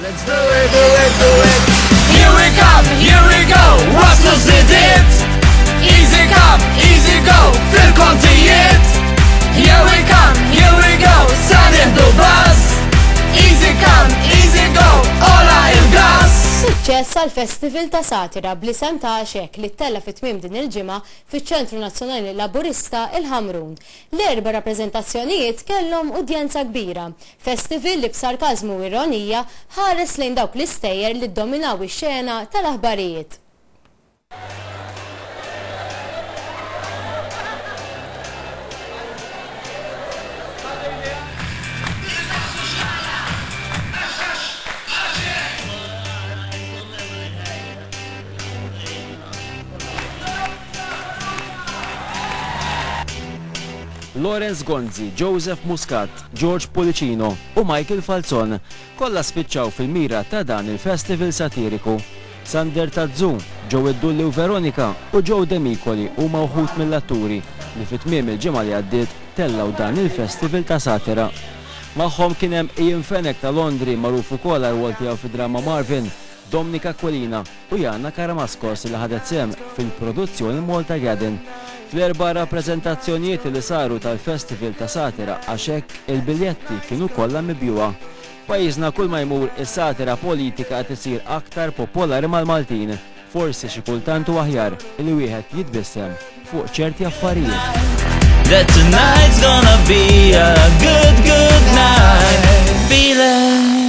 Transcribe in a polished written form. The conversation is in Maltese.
Let's do it, do it, do it. Here we come, here we go. Waslu zidiet. Easy come, easy go. Fil-kontijiet. Here we come, here we go. Sanihdu bas. Easy come, easy go. Ola il-gas. Suċċess għal Festival ta' Satira bl-isem ta' Għaxek li ttella fit-tmiem din il-ġimgħa fiċ-Ċentru Nazzjonali Laburista il-Ħamrun. L-erba' rappreżentazzjonijiet kellhom udjenza kbira. Festival li b'sarkażmu u ironija ħares lejn dawk l-istejjer li ddominaw ix-xena tal-aħbarijiet. Lorenz Gonzi, Joseph Muscat, George Policino u Michael Falzon kollha spiċċaw fil-mira ta' dan il-festival satiriku. Sander Tazzu, Joe Dulli u Veronika u Joe Demicoli huma wħud mill-atturi li fit-tmiem il-ġimgħa li għaddiet tellaw dan il-festival ta' satira. Magħhom kien hemm Ian Fenech ta' Londri magħruf ukoll għar-rwol tiegħu fid-drama Marvin, Dominika Colina u Janna Karamaskos li ħadet sehem fil-produzzjoni Malta Gaden. Fl-erba' rappreżentazzjonijiet li saru tal-Festival ta' Satira Għaxek il-biljetti kienu kollha mibjuwa. Pajjiżna kull ma jmur is-satira politika qed isir aktar popolari mal-Maltin. Forsi xi kultant hu aħjar li wieħed jitbissem fuq ċerti affarijiet. That tonight's gonna be a good night. Feel it.